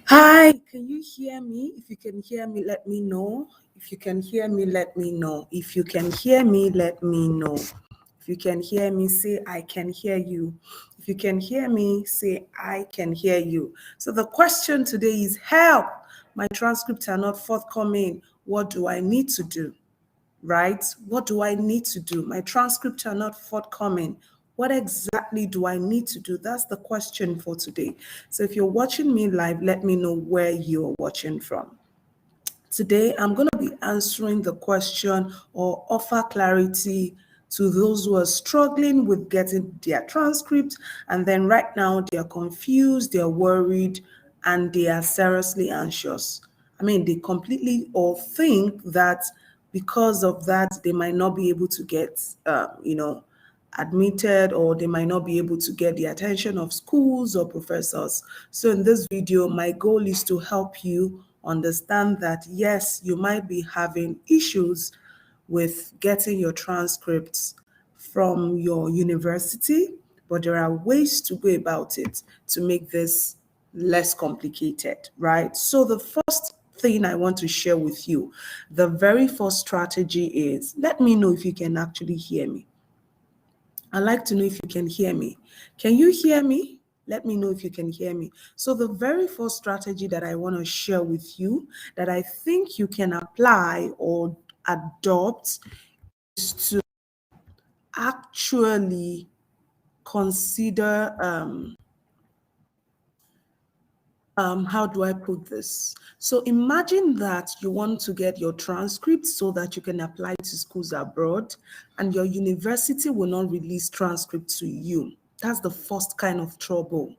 Hi, can you hear me? If you can hear me, let me know. If you can hear me, let me know. If you can hear me, let me know. If you can hear me, say I can hear you. If you can hear me, say I can hear you. So the question today is help. My transcripts are not forthcoming. What do I need to do? Right? What do I need to do? My transcripts are not forthcoming. What exactly do I need to do? That's the question for today. So if you're watching me live, let me know where you're watching from. Today, I'm going to be answering the question or offer clarity to those who are struggling with getting their transcript. And then right now, they are confused, they are worried, and they are seriously anxious. I mean, they completely all think that because of that, they might not be able to get, admitted, or they might not be able to get the attention of schools or professors. So in this video, my goal is to help you understand that yes, you might be having issues with getting your transcripts from your university, but there are ways to go about it to make this less complicated, right? So the first thing I want to share with you, the very first strategy is, let me know if you can actually hear me. I'd like to know if you can hear me. Can you hear me? Let me know if you can hear me. So, the very first strategy that I want to share with you that I think you can apply or adopt is to actually consider how do I put this? So imagine that you want to get your transcript so that you can apply to schools abroad, and your university will not release transcript to you. That's the first kind of trouble.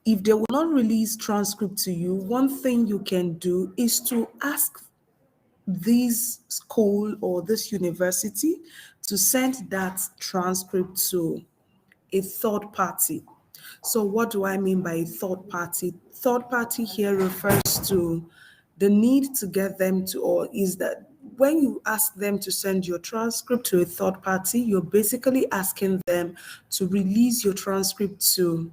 If they will not release transcript to you, one thing you can do is to ask this school or this university to send that transcript to a third party. So what do I mean by a third party? Third party here refers to the need to get them to, or is that when you ask them to send your transcript to a third party, you're basically asking them to release your transcript to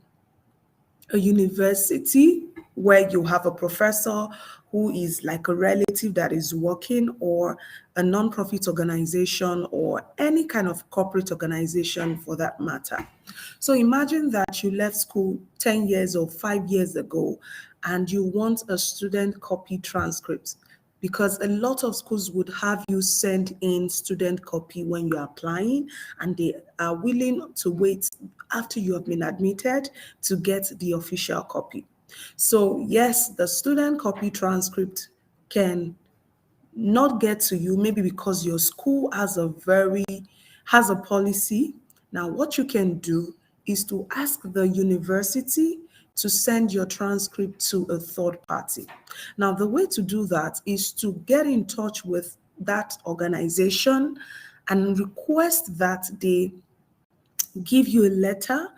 a university where you have a professor who is like a relative that is working, or a non-profit organization, or any kind of corporate organization for that matter. So imagine that you left school 10 years or 5 years ago and you want a student copy transcript, because a lot of schools would have you send in student copy when you're applying, and they are willing to wait after you have been admitted to get the official copy. So yes, the student copy transcript can not get to you, maybe because your school has a policy. Now what you can do is to ask the university to send your transcript to a third party. Now the way to do that is to get in touch with that organization and request that they give you a letter,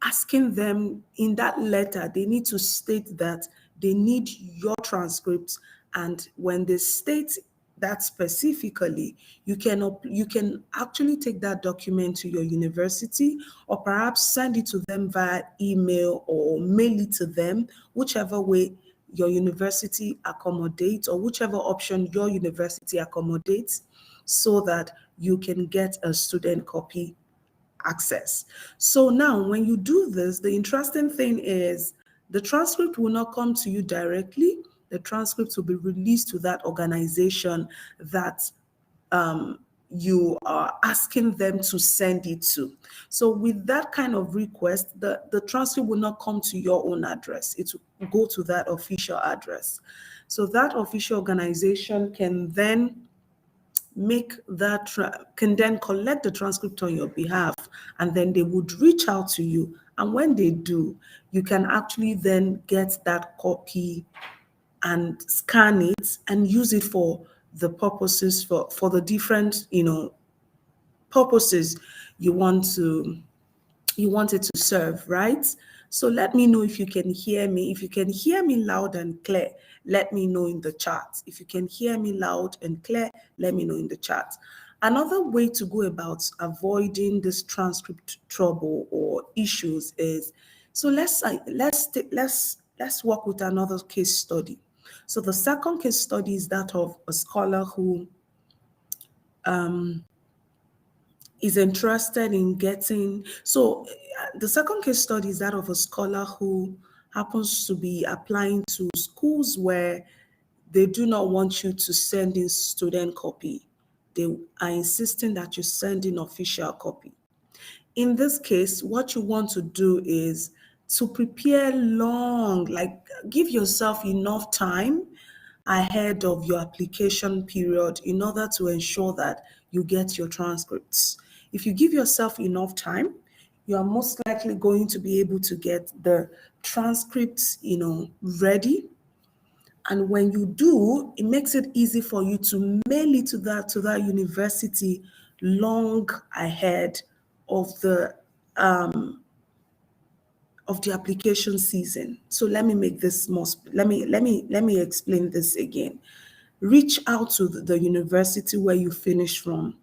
asking them, in that letter they need to state that they need your transcripts. And when they state that specifically, you can actually take that document to your university, or perhaps send it to them via email or mail it to them, whichever way your university accommodates, or whichever option your university accommodates, so that you can get a student copy access. So now, when you do this, the interesting thing is the transcript will not come to you directly. The transcript will be released to that organization that you are asking them to send it to. So with that kind of request, the transcript will not come to your own address. It will go to that official address. So that official organization can then can then collect the transcript on your behalf, and then they would reach out to you. And when they do, you can actually then get that copy and scan it and use it for the purposes, for the different purposes you want to you want it to serve, right? So let me know if you can hear me. If you can hear me loud and clear, let me know in the chat. If you can hear me loud and clear, let me know in the chat. Another way to go about avoiding this transcript trouble or issues is, so let's let's work with another case study. So the second case study is that of a scholar who is interested in getting. So the second case study is that of a scholar who happens to be applying to schools where they do not want you to send in student copy. They are insisting that you send in official copy. In this case, what you want to do is to prepare long, like give yourself enough time ahead of your application period in order to ensure that you get your transcripts. If you give yourself enough time, you are most likely going to be able to get the transcripts, ready. And when you do, it makes it easy for you to mail it to that university long ahead of the application season. So let me make this more. Let me explain this again. Reach out to the university where you finish from.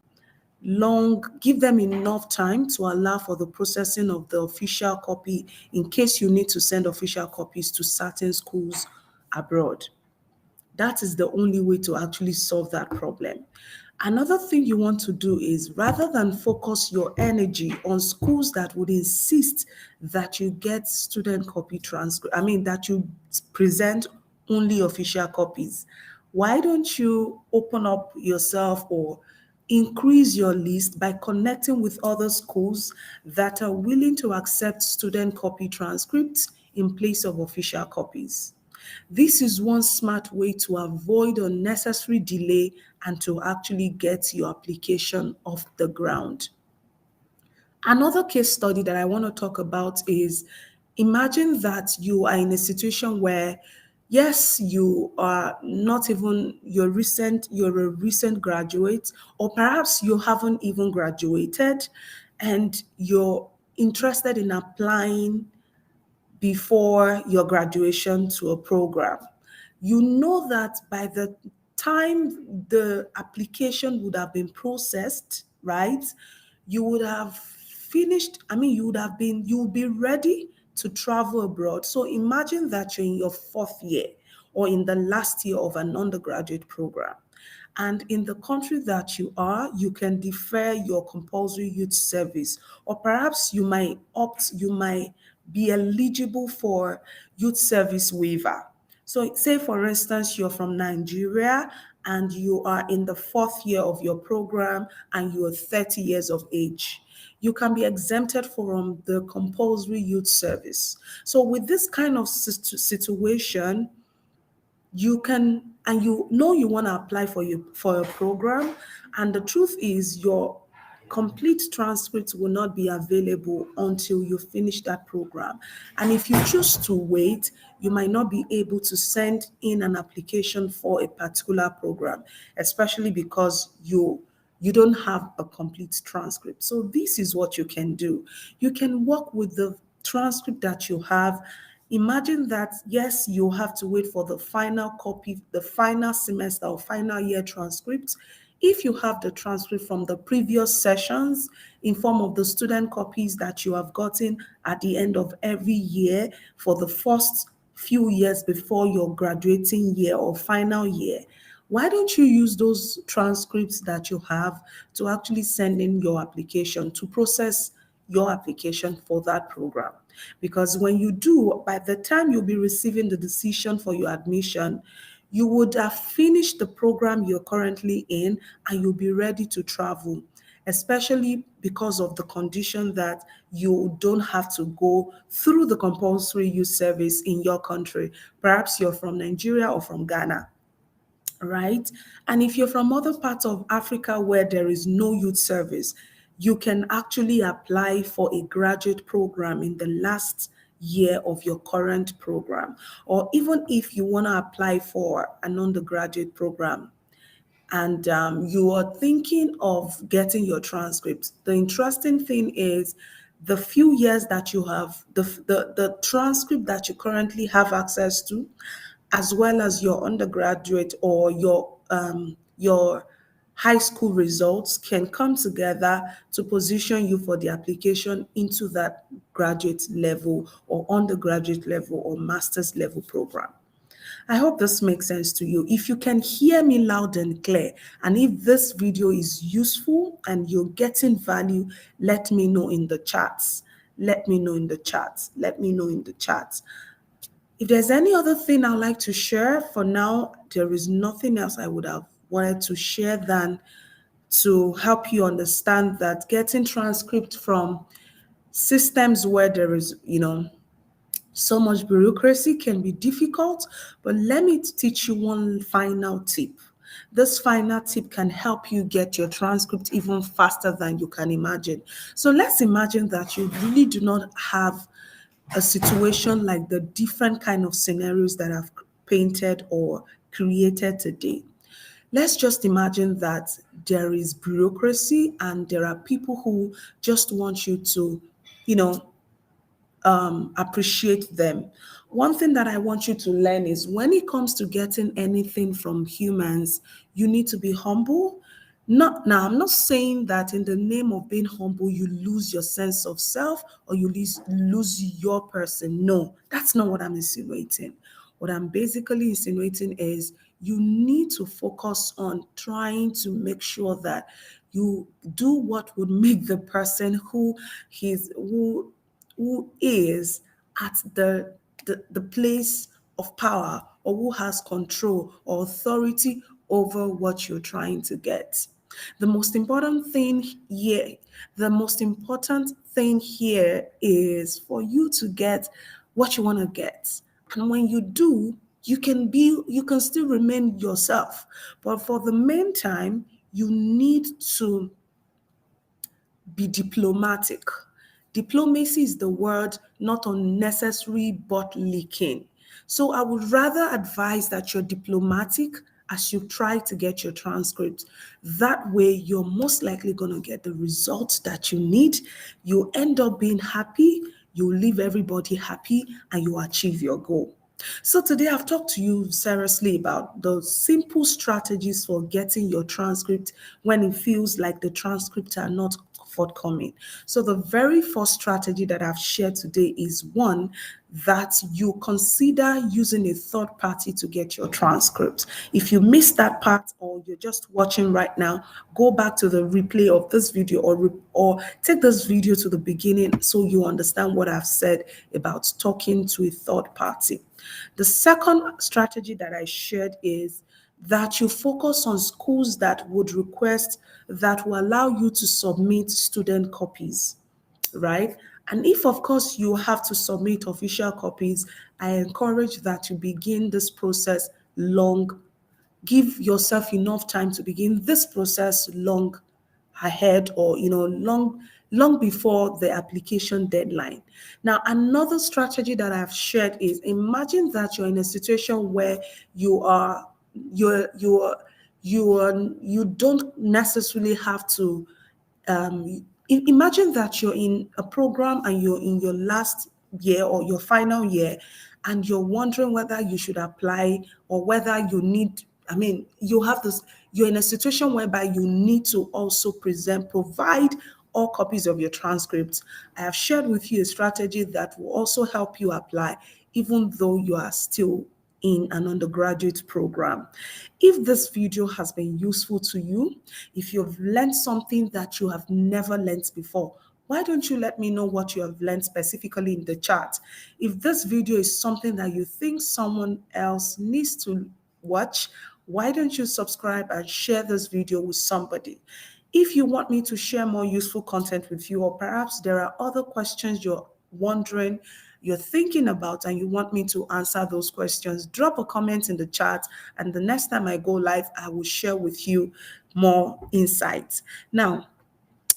Give them enough time to allow for the processing of the official copy in case you need to send official copies to certain schools abroad. That is the only way to actually solve that problem. Another thing you want to do is rather than focus your energy on schools that would insist that you get student copy transcript, that you present only official copies, why don't you open up yourself or increase your list by connecting with other schools that are willing to accept student copy transcripts in place of official copies? This is one smart way to avoid unnecessary delay and to actually get your application off the ground. Another case study that I want to talk about is, imagine that you are in a situation where, yes, you are not even you're a recent graduate, or perhaps you haven't even graduated and you're interested in applying before your graduation to a program. You know that by the time the application would have been processed, right? You would have finished, you'll be ready to travel abroad. So imagine that you're in your fourth year or in the last year of an undergraduate program. And in the country that you are, you can defer your compulsory youth service, or perhaps you might be eligible for youth service waiver. So, say for instance, you're from Nigeria and you are in the fourth year of your program and you are 30 years of age. You can be exempted from the compulsory youth service. So, with this kind of situation, you can, and you know you want to apply for a program, and the truth is your complete transcripts will not be available until you finish that program. And if you choose to wait, you might not be able to send in an application for a particular program, especially because you don't have a complete transcript. So this is what you can do. You can work with the transcript that you have. Imagine that, yes, you have to wait for the final copy, the final semester or final year transcript. If you have the transcript from the previous sessions in form of the student copies that you have gotten at the end of every year for the first few years before your graduating year or final year, why don't you use those transcripts that you have to actually send in your application to process your application for that program? Because when you do, by the time you'll be receiving the decision for your admission, you would have finished the program you're currently in and you'll be ready to travel, especially because of the condition that you don't have to go through the compulsory youth service in your country. Perhaps you're from Nigeria or from Ghana, right? And if you're from other parts of Africa where there is no youth service, you can actually apply for a graduate program in the last year of your current program. Or even if you want to apply for an undergraduate program, and you are thinking of getting your transcripts, the interesting thing is the few years that you have, the transcript that you currently have access to, as well as your undergraduate or your high school results can come together to position you for the application into that graduate level or undergraduate level or master's level program. I hope this makes sense to you. If you can hear me loud and clear, and if this video is useful and you're getting value, let me know in the chats. Let me know in the chats. Let me know in the chats. If there's any other thing I'd like to share, for now, there is nothing else I would have wanted to share than to help you understand that getting transcript from systems where there is, so much bureaucracy can be difficult, but let me teach you one final tip. This final tip can help you get your transcript even faster than you can imagine. So let's imagine that you really do not have a situation like the different kind of scenarios that I've painted or created today. Let's just imagine that there is bureaucracy and there are people who just want you to, you know, appreciate them. One thing that I want you to learn is when it comes to getting anything from humans, you need to be humble. Not now, I'm not saying that in the name of being humble, you lose your sense of self or you lose your person. No, that's not what I'm insinuating. What I'm basically insinuating is you need to focus on trying to make sure that you do what would make the person who is at the place of power or who has control or authority over what you're trying to get. The most important thing here, the most important thing here is for you to get what you want to get. And when you do, you can still remain yourself. But for the meantime, you need to be diplomatic. Diplomacy is the word, not unnecessary butt licking. So I would rather advise that you're diplomatic as you try to get your transcript. That way, you're most likely going to get the results that you need. You end up being happy, you leave everybody happy, and you achieve your goal. So today I've talked to you seriously about the simple strategies for getting your transcript when it feels like the transcripts are not forthcoming. So the very first strategy that I've shared today is one, that you consider using a third party to get your transcript. If you missed that part or you're just watching right now, go back to the replay of this video or take this video to the beginning so you understand what I've said about talking to a third party. The second strategy that I shared is that you focus on schools that would request that will allow you to submit student copies, right? And if, of course, you have to submit official copies, I encourage that you begin this process long. Give yourself enough time to begin this process long ahead or long before the application deadline. Now another strategy that I've shared is imagine that you're in a situation where you are you don't necessarily have to imagine that you're in a program and you're in your last year or your final year and you're wondering whether you should apply or whether you need, I mean, you have this, you're in a situation whereby you need to also provide all copies of your transcripts. I have shared with you a strategy that will also help you apply, even though you are still in an undergraduate program. If this video has been useful to you, if you've learned something that you have never learned before, why don't you let me know what you have learned specifically in the chat? If this video is something that you think someone else needs to watch, why don't you subscribe and share this video with somebody? If you want me to share more useful content with you, or perhaps there are other questions you're wondering, you're thinking about, and you want me to answer those questions, drop a comment in the chat. And the next time I go live, I will share with you more insights. Now,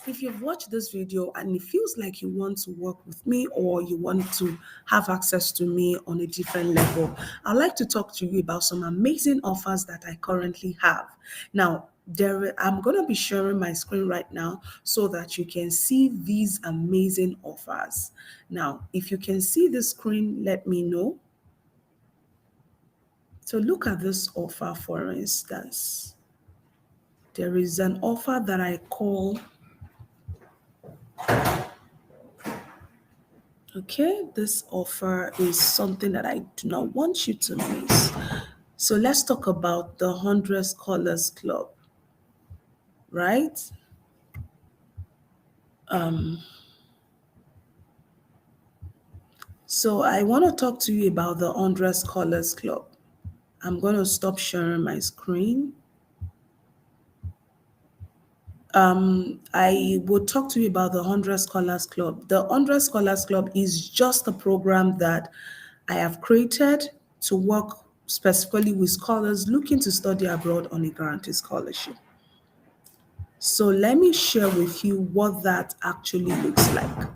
if you've watched this video and it feels like you want to work with me or you want to have access to me on a different level, I'd like to talk to you about some amazing offers that I currently have. Now, I'm going to be sharing my screen right now so that you can see these amazing offers. Now, if you can see the screen, let me know. So look at this offer, for instance. there is an offer that I call, okay, this offer is something that I do not want you to miss. So let's talk about the 100 Scholars Club, right? So I want to talk to you about the 100 Scholars Club. I'm going to stop sharing my screen. I will talk to you about the 100 Scholars Club. The 100 Scholars Club is just a program that I have created to work specifically with scholars looking to study abroad on a guaranteed scholarship. So let me share with you what that actually looks like.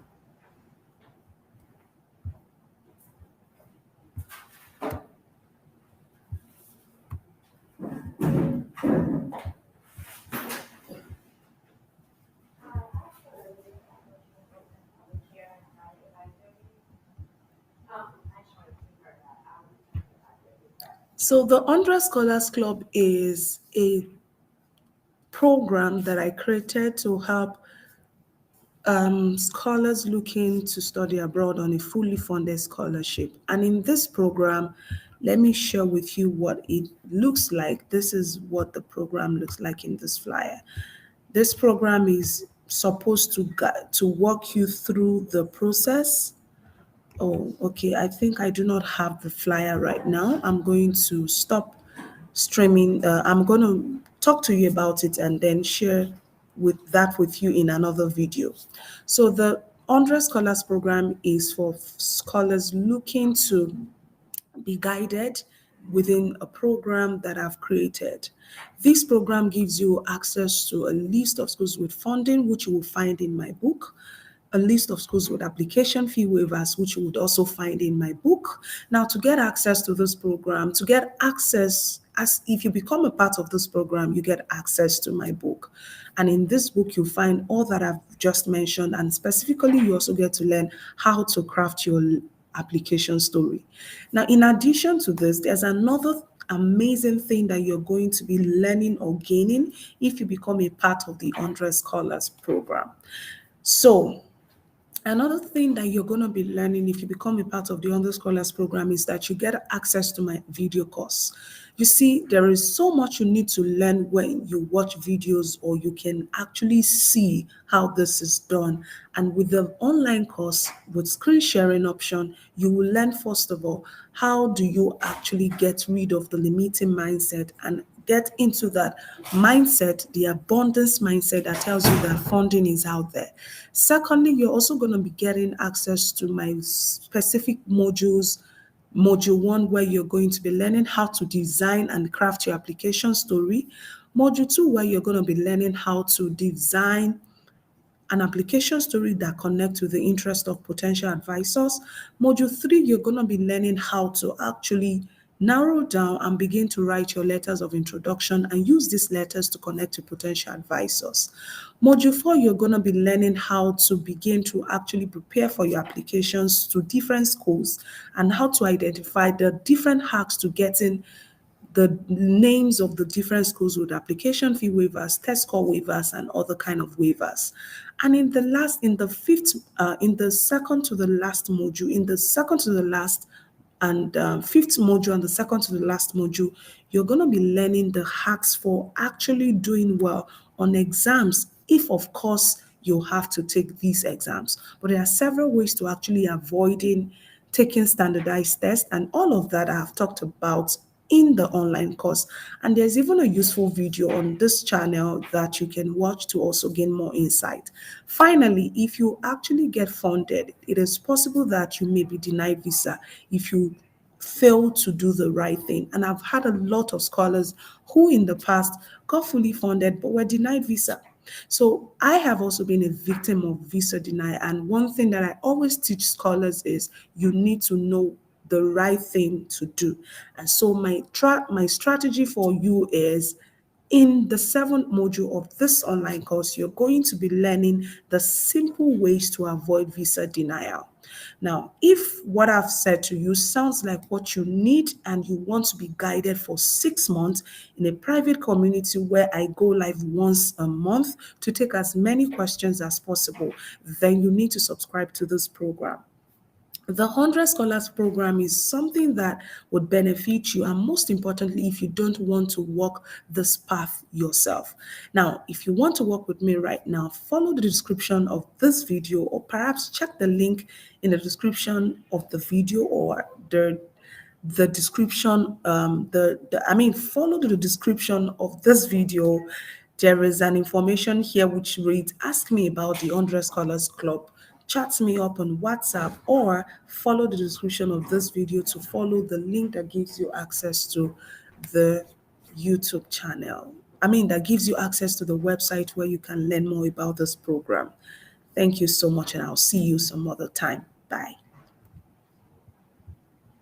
So the 100 Scholars Club is a program that I created to help scholars looking to study abroad on a fully funded scholarship. And in this program, let me share with you what it looks like. This is what the program looks like in this flyer. This program is supposed to walk you through the process. Oh, okay. I think I do not have the flyer right now. I'm going to stop streaming. I'm going to talk to you about it and then share with you in another video. So the 100 Scholars Program is for scholars looking to be guided within a program that I've created. This program gives you access to a list of schools with funding, which you will find in my book, a list of schools with application fee waivers, which you would also find in my book. Now, to get access to this program, to get access, as if you become a part of this program, you get access to my book. And in this book, you find all that I've just mentioned. And specifically, you also get to learn how to craft your application story. Now, in addition to this, there's another amazing thing that you're going to be learning or gaining if you become a part of the 100 Scholars program. So, another thing that you're going to be learning if you become a part of the 100 Scholars program is that you get access to my video course. You see, there is so much you need to learn when you watch videos, or you can actually see how this is done. And with the online course with screen sharing option, you will learn, first of all, how do you actually get rid of the limiting mindset and get into that mindset, the abundance mindset that tells you that funding is out there. Secondly, you're also going to be getting access to my specific modules. Module 1, where you're going to be learning how to design and craft your application story. Module 2, where you're going to be learning how to design an application story that connects with the interest of potential advisors. Module 3, you're going to be learning how to actually narrow down and begin to write your letters of introduction and use these letters to connect to potential advisors. Module 4, you're going to be learning how to begin to actually prepare for your applications to different schools and how to identify the different hacks to getting the names of the different schools with application fee waivers, test score waivers, and other kind of waivers. And in the second to the last module, in the second to the last and fifth module and the second to the last module, you're going to be learning the hacks for actually doing well on exams, if of course you have to take these exams. But there are several ways to actually avoiding taking standardized tests, and all of that I've talked about in the online course. And there's even a useful video on this channel that you can watch to also gain more insight. Finally, if you actually get funded, it is possible that you may be denied visa if you fail to do the right thing. And I've had a lot of scholars who in the past got fully funded but were denied visa. So I have also been a victim of visa denial. And one thing that I always teach scholars is you need to know the right thing to do. And so my strategy for you is, in the seventh module of this online course, you're going to be learning the simple ways to avoid visa denial. Now, if what I've said to you sounds like what you need and you want to be guided for 6 months in a private community where I go live once a month to take as many questions as possible, then you need to subscribe to this program. The 100 Scholars Program is something that would benefit you, and most importantly, if you don't want to walk this path yourself. Now, if you want to work with me right now, follow the description of this video, or perhaps check the link in the description of the video or the description, follow the description of this video. There is an information here which reads, ask me about the 100 Scholars Club. Chat me up on WhatsApp, or follow the description of this video to follow the link that gives you access to the YouTube channel. That gives you access to the website where you can learn more about this program. Thank you so much, and I'll see you some other time. Bye.